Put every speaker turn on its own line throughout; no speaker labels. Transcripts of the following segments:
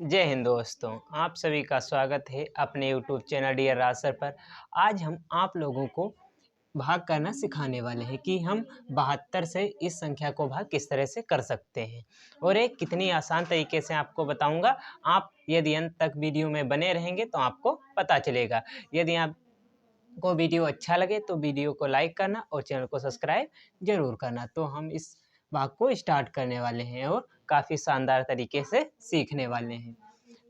जय हिंद दोस्तों, आप सभी का स्वागत है अपने यूट्यूब चैनल डियर रासर पर। आज हम आप लोगों को भाग करना सिखाने वाले हैं कि हम 72 से इस संख्या को भाग किस तरह से कर सकते हैं और एक कितनी आसान तरीके से आपको बताऊंगा। आप यदि अंत तक वीडियो में बने रहेंगे तो आपको पता चलेगा। यदि आपको वीडियो अच्छा लगे तो वीडियो को लाइक करना और चैनल को सब्सक्राइब जरूर करना। तो हम इस भाग को स्टार्ट करने वाले हैं और काफ़ी शानदार तरीके से सीखने वाले हैं।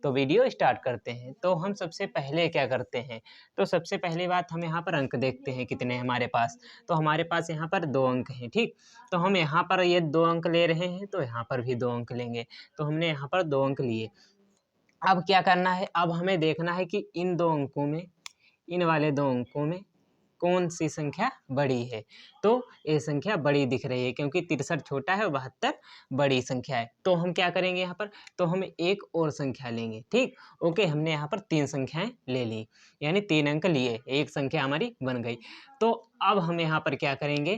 तो वीडियो स्टार्ट करते हैं। तो हम सबसे पहले क्या करते हैं, तो सबसे पहली बात हम यहाँ पर अंक देखते हैं कितने हैं हमारे पास। तो हमारे पास यहाँ पर 2 अंक हैं, ठीक। तो हम यहाँ पर ये 2 अंक ले रहे हैं तो यहाँ पर भी 2 अंक लेंगे। तो हमने यहाँ पर 2 अंक लिए। अब क्या करना है, अब हमें देखना है कि इन 2 अंकों में, इन वाले 2 अंकों में कौन सी संख्या बड़ी है। तो ये संख्या बड़ी दिख रही है क्योंकि 63 छोटा है और 72 बड़ी संख्या है। तो हम क्या करेंगे यहाँ पर, तो हम एक और संख्या लेंगे, ठीक। ओके, हमने यहाँ पर 3 संख्याएं ले ली, यानी 3 अंक लिए, एक संख्या हमारी बन गई। तो अब हम यहाँ पर क्या करेंगे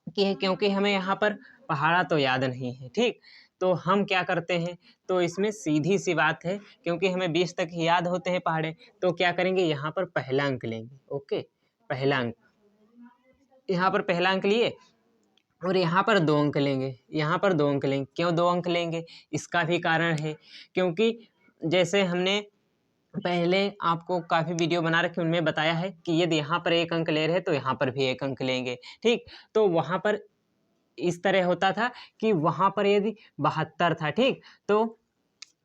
कि क्योंकि हमें यहाँ पर पहाड़ा तो याद नहीं है, ठीक। तो हम क्या करते हैं, तो इसमें सीधी सी बात है, क्योंकि हमें 20 तक ही याद होते हैं पहाड़े। तो क्या करेंगे, यहाँ पर पहला अंक लेंगे। ओके, पहला अंक, यहाँ पर पहला अंक लिए और यहाँ पर 2 अंक लेंगे, यहाँ पर 2 अंक लेंगे। क्यों 2 अंक लेंगे, इसका भी कारण है, क्योंकि जैसे हमने पहले आपको काफ़ी वीडियो बना रखे उनमें बताया है कि यदि यहाँ पर 1 अंक ले रहे हैं तो यहाँ पर भी 1 अंक लेंगे, ठीक। तो वहाँ पर इस तरह होता था कि वहाँ पर यदि 72 था, ठीक, तो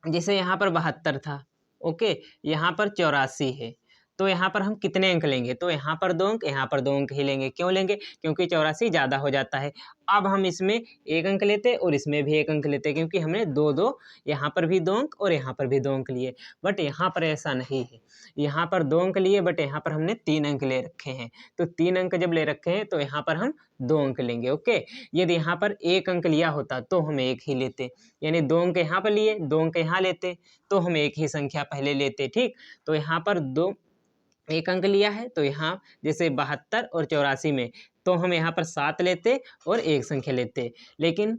जैसे यहाँ पर 72 था, ओके, यहाँ पर 84 है, तो यहाँ पर हम कितने अंक लेंगे, तो यहाँ पर 2 अंक, यहाँ पर 2 अंक ही लेंगे। क्यों लेंगे, क्योंकि 84 ज़्यादा हो जाता है। अब हम इसमें 1 अंक लेते और इसमें भी 1 अंक लेते, क्योंकि हमने 2-2, यहाँ पर भी 2 अंक और यहाँ पर भी 2 अंक लिए। बट यहाँ पर ऐसा नहीं है, यहाँ पर 2 अंक लिए बट यहाँ पर हमने 3 अंक ले रखे हैं। तो 3 अंक जब ले रखे हैं तो यहाँ पर हम 2 अंक लेंगे। ओके, यदि यहाँ पर 1 अंक लिया होता तो हम 1 ही लेते, यानी 2 अंक यहाँ पर लिए, 2 अंक यहाँ लेते, तो हम 1 ही संख्या पहले लेते, ठीक। तो यहाँ पर 1 अंक लिया है तो यहाँ जैसे 72 और 84 में, तो हम यहाँ पर 7 लेते और 1 संख्या लेते। लेकिन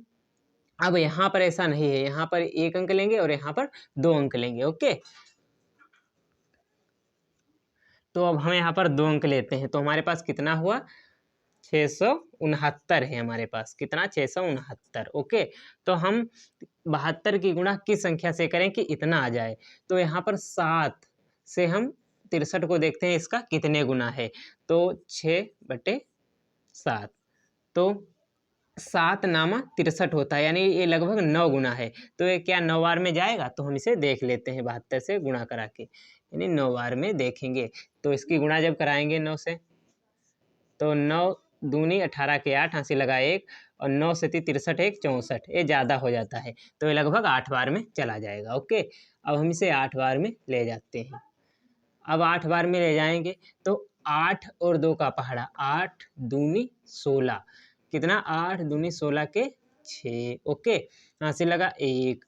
अब यहाँ पर ऐसा नहीं है, यहाँ पर 1 अंक लेंगे और यहाँ पर 2 अंक लेंगे। ओके, तो अब हम यहाँ पर 2 अंक लेते हैं, तो हमारे पास कितना हुआ, 669 है हमारे पास। कितना, 669। ओके, तो हम 72 की गुणा किस संख्या से करें कि इतना आ जाए, तो यहाँ पर 7 से हम 63 को देखते हैं इसका कितने गुना है। तो 6/7, तो 7 नामा 63 होता है, यानी ये लगभग 9 गुना है। तो ये क्या 9 बार में जाएगा, तो हम इसे देख लेते हैं 72 से गुणा करा के, यानी 9 बार में देखेंगे। तो इसकी गुणा जब कराएंगे 9 से, तो 9 दूनी 18 के 8, हंसी लगा 1, और 9 से 63 1 64, ये ज़्यादा हो जाता है, तो ये लगभग 8 बार में चला जाएगा। ओके, अब हम इसे 8 बार में ले जाते हैं। अब 8 बार में ले जाएंगे तो 8 और 2 का पहाड़ा, 8 दूनी 16, कितना, 8 दूनी 16 के 6। ओके, हंसी लगा 1,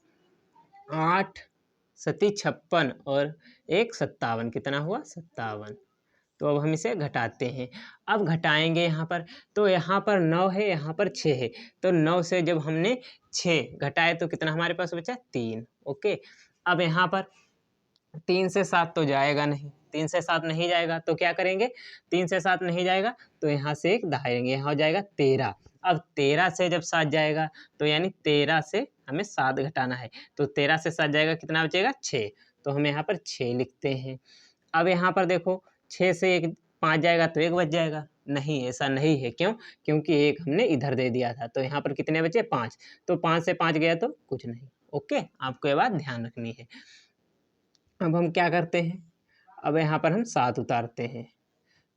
8 सती 56 और 1 57, कितना हुआ, 57। तो अब हम इसे घटाते हैं। अब घटाएंगे यहाँ पर, तो यहाँ पर 9 है, यहाँ पर 6 है, तो 9 से जब हमने 6 घटाए तो कितना हमारे पास बचा, 3। ओके, अब यहाँ पर 3 से 7 तो जाएगा नहीं, 3 से 7 नहीं जाएगा, तो क्या करेंगे, 3 से 7 नहीं जाएगा तो यहाँ से एक दाएंगे, यहाँ हो जाएगा 13। अब 13 से जब 7 जाएगा तो यानी 13 से हमें 7 घटाना है, तो 13 से 7 जाएगा, कितना बचेगा, 6। तो हम यहाँ पर 6 लिखते हैं। अब यहाँ पर देखो, 6 से 1 5 जाएगा तो 1 बच जाएगा, नहीं, ऐसा नहीं है। क्यों, क्योंकि 1 हमने इधर दे दिया था, तो यहाँ पर कितने बचे, 5। तो 5 से 5 गया तो कुछ नहीं। ओके, आपको ये बात ध्यान रखनी है। अब हम क्या करते हैं, अब यहाँ पर हम 7 उतारते हैं,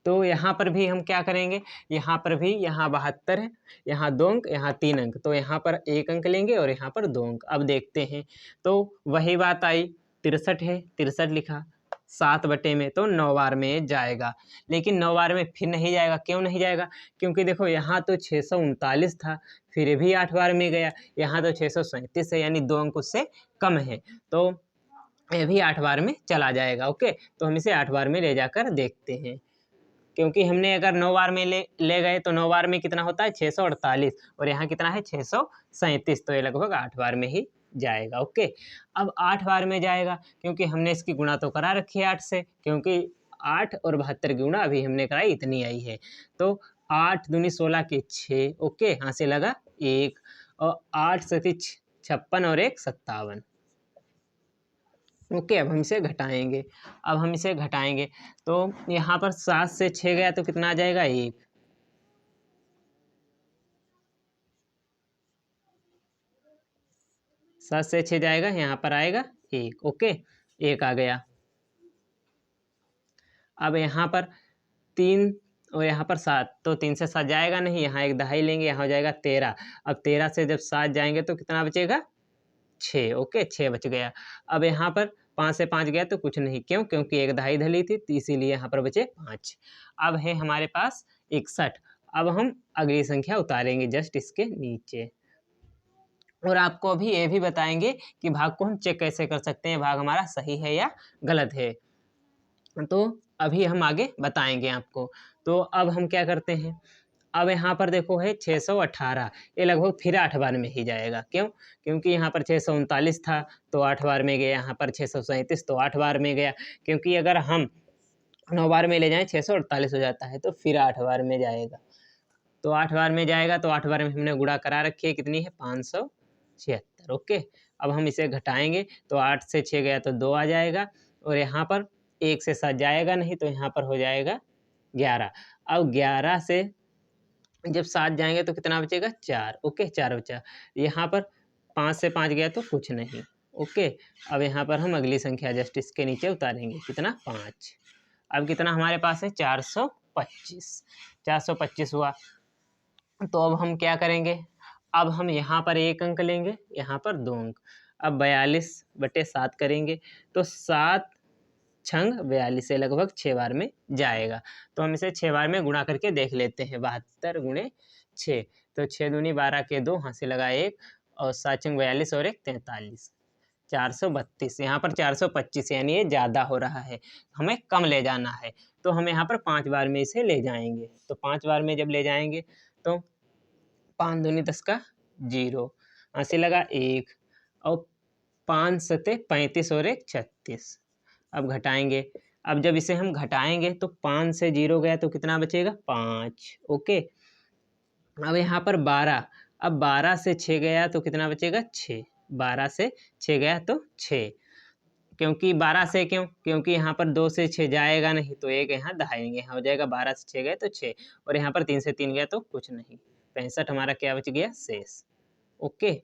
तो यहाँ पर भी हम क्या करेंगे, यहाँ पर भी, यहाँ 72 है, यहाँ 2 अंक, यहाँ 3 अंक, तो यहाँ पर 1 अंक लेंगे और यहाँ पर 2 अंक। अब देखते हैं, तो वही बात आई, 63 है, 63 लिखा, 7 बटे में, तो 9 बार में जाएगा। लेकिन 9 बार में फिर नहीं जाएगा। क्यों नहीं जाएगा, क्योंकि देखो यहाँ तो 639 था, फिर भी 8 बार में गया, यहाँ तो 637 है, यानी 2 अंक उससे कम है, तो ये भी 8 बार में चला जाएगा। ओके, तो हम इसे 8 बार में ले जाकर देखते हैं, क्योंकि हमने अगर 9 बार में ले गए तो 9 बार में कितना होता है, 648, और यहाँ कितना है, 637, तो ये लगभग 8 बार में ही जाएगा। ओके, अब 8 बार में जाएगा क्योंकि हमने इसकी गुणा तो करा रखी है 8 से, क्योंकि 8 और 72 की गुणा अभी हमने कराई, इतनी आई है। तो 8 दूनी 16 के 6, ओके, यहाँ से लगा 1, और 8 सती 56 और 1 57। ओके, अब हम इसे घटाएंगे। तो यहाँ पर 7 से 6 गया तो कितना आ जाएगा 1, 7 से 6 जाएगा, यहाँ पर आएगा 1, ओके, 1 आ गया। अब यहाँ पर 3 और यहाँ पर 7, तो 3 से 7 जाएगा नहीं, यहाँ एक दहाई लेंगे, यहाँ हो जाएगा 13। अब 13 से जब 7 जाएंगे तो कितना बचेगा 6, ओके, 6 बच गया। अब यहाँ पर 5 से 5 गया तो कुछ नहीं, क्यों, क्योंकि एक दहाई धली थी, तो इसीलिए यहाँ पर बचे 5। अब है हमारे पास 61। अब हम अगली संख्या उतारेंगे जस्ट इसके नीचे, और आपको अभी ये भी बताएंगे कि भाग को हम चेक कैसे कर सकते हैं, भाग हमारा सही है या गलत है। तो अभी हम आगे बताएंगे आपको। तो अब हम क्या करते हैं, अब यहाँ पर देखो है 618, ये लगभग फिर 8 बार में ही जाएगा, क्यों, क्योंकि यहाँ पर 639 था तो 8 बार में गया, यहाँ पर 637 तो 8 बार में गया, क्योंकि अगर हम 9 बार में ले जाएं 648 हो जाता है, तो फिर 8 बार में जाएगा। तो 8 बार में जाएगा, तो 8 बार में हमने गुणा करा रखी है, कितनी है 576, ओके। अब हम इसे घटाएंगे, तो 8 से 6 गया तो 2 आ जाएगा, और यहाँ पर 1 से 7 जाएगा नहीं, तो यहाँ पर हो जाएगा 11। अब 11 से जब 7 जाएंगे तो कितना बचेगा 4, ओके, 4 बचा। यहाँ पर 5 से 5 गया तो कुछ नहीं, ओके। अब यहाँ पर हम अगली संख्या जस्ट इसके नीचे उतारेंगे, कितना 5। अब कितना हमारे पास है 425, 425 हुआ। तो अब हम क्या करेंगे, अब हम यहाँ पर 1 अंक लेंगे, यहाँ पर 2 अंक। अब 42/7 करेंगे, तो 7 छंग 42 से लगभग 6 बार में जाएगा। तो हम इसे 6 बार में गुणा करके देख लेते हैं, 72 गुणे 6, तो 6 दूनी 12 के 2, यहाँ से लगा 1, और 7 छंग 42 और 1 43, 432। यहाँ पर 425, यानी ये ज़्यादा हो रहा है, हमें कम ले जाना है। तो हम यहाँ पर 5 बार में इसे ले जाएंगे। तो 5 बार में जब ले जाएंगे तो 5 दूनी 10 का 0, यहाँ से लगा 1, और 5 सते 35 और 1 36। अब घटाएंगे, अब जब इसे हम घटाएंगे तो 5 से 0 गया तो कितना बचेगा 5, ओके। अब यहाँ पर 12, अब 12 से 6 गया तो कितना बचेगा 6, 12 से 6 गया तो 6, क्योंककि 12 से क्यों, क्योंकि यहाँ पर 2 से 6 जाएगा नहीं, तो एक यहाँ दहाएंगे, यहाँ हो जाएगा 12 से 6 गए तो 6, और यहाँ पर 3 से 3 गया तो कुछ नहीं, 65 हमारा क्या बच गया शेष, ओके।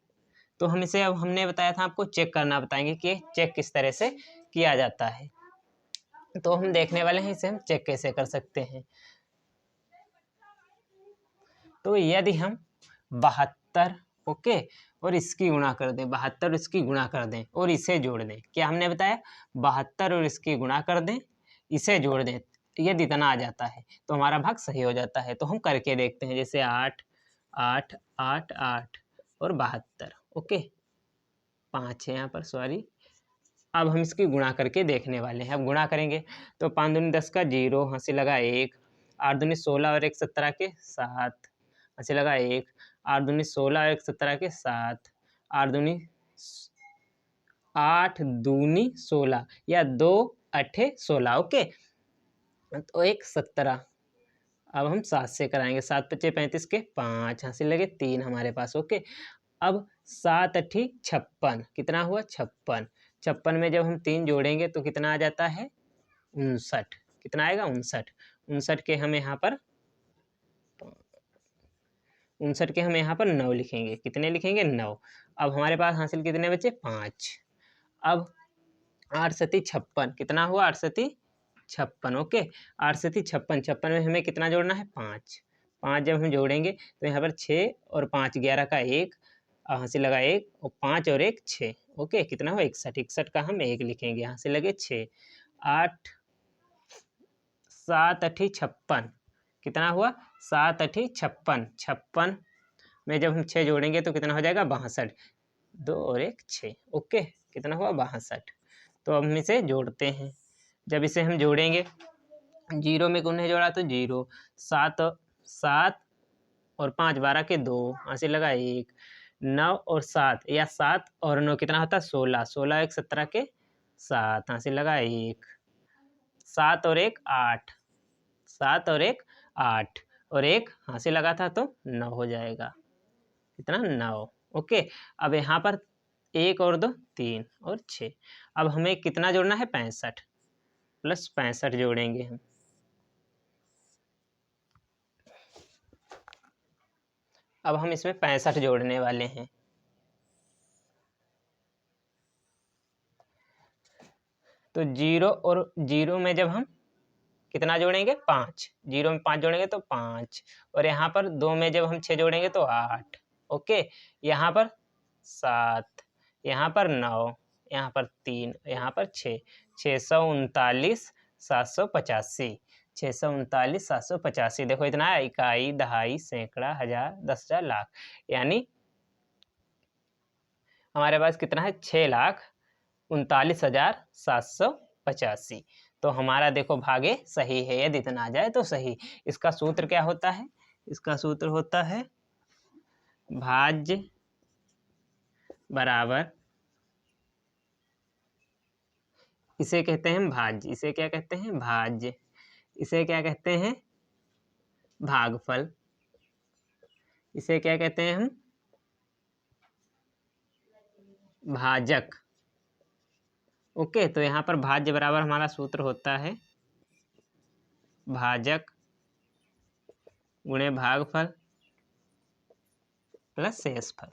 तो हम इसे, अब हमने बताया था आपको चेक करना, बताएंगे कि चेक किस तरह से किया जाता है। तो हम देखने वाले हैं इसे हम चेक कैसे कर सकते हैं। तो यदि हम 72, ओके, और इसकी गुणा कर दें, 72 इसकी गुणा कर दें और इसे जोड़ दें, क्या हमने बताया 72 और इसकी गुणा कर दें, इसे जोड़ दें, यदि इतना आ जाता है तो हमारा भाग सही हो जाता है। तो हम करके देखते हैं, जैसे 8 8 8 8 और 72, ओके, 5 है यहाँ पर, सॉरी। अब हम इसकी गुणा करके देखने वाले हैं। अब गुणा करेंगे तो 5 दूनी 10 का 0, हंसी लगा 1, 8 दूनी 16 और 1 17 के 7, हंसी लगा 1, 8 दूनी 16 और 1 17 के 7, 8 दूनी 16 या 2 8 16, ओके, तो 1 17। अब हम 7 से कराएंगे, 7 पच्चे 35 के 5, हंसी लगे 3 हमारे पास, ओके। अब 7 अठी 56, कितना हुआ 56, 56 में जब हम 3 जोड़ेंगे तो कितना आ जाता है 59, कितना आएगा 59, 59 के हम यहाँ पर 9 लिखेंगे, कितने लिखेंगे 9। अब हमारे पास हासिल कितने बचे 5। अब 8 सती 56, कितना हुआ 8 सती 56, ओके, 8 सती 56, 56 में हमें कितना जोड़ना है 5, 5 जब हम जोड़ेंगे तो यहाँ पर 6 और 5 11 का 1, यहाँ से लगा 1, और 5 और 1 6, ओके, कितना हुआ 61, 61 का हम 1 लिखेंगे, यहाँ से लगे 6, 8 7 अठी 56, कितना हुआ 7 अठी 56, 56 में जब हम 6 जोड़ेंगे तो कितना हो जाएगा 62, 2 और 1 6, ओके, कितना हुआ 62। तो अब हम इसे जोड़ते हैं, जब इसे हम जोड़ेंगे 0 में कौन जोड़ा तो 0, 7 7 और 5 12 के 2, यहाँ से लगा 1, 9 और 7 या 7 और 9 कितना होता है 16, 16 एक 17 के 7, यहाँ से लगा 1, 7 और 1 8, 7 और 1 8 और 1 यहाँ से लगा था तो 9 हो जाएगा, कितना 9। ओके, अब यहाँ पर 1 और 2 3 और 6, अब हमें कितना जोड़ना है 65 प्लस 65 जोड़ेंगे हम। अब हम इसमें 65 जोड़ने वाले हैं। तो 0 और 0 में जब हम कितना जोड़ेंगे 5, 0 में 5 जोड़ेंगे तो 5, और यहाँ पर 2 में जब हम 6 जोड़ेंगे तो 8। ओके, यहाँ पर 7, यहाँ पर 9, यहाँ पर 3, यहाँ पर 6, 639 785, 639 785। देखो इतना है, इकाई, दहाई, सैकड़ा, हजार, 10,000, लाख, यानी हमारे पास कितना है 6,39,785। तो हमारा देखो भागे सही है, यदि इतना आ जाए तो सही। इसका सूत्र क्या होता है? इसका सूत्र होता है भाज्य बराबर, इसे कहते हैं भाज्य, इसे क्या कहते हैं भाज्य, इसे क्या कहते हैं भागफल, इसे क्या कहते हैं हम भाजक। ओके, तो यहाँ पर भाज्य बराबर हमारा सूत्र होता है भाजक गुणे भागफल प्लस शेषफल।